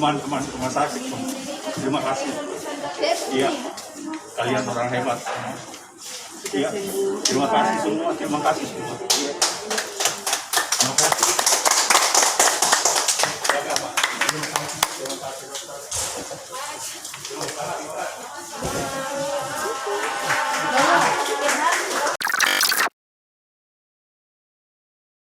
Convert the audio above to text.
teman-teman rumah sakit. Terima kasih. Iya, kalian orang hebat. Iya, terima kasih semua.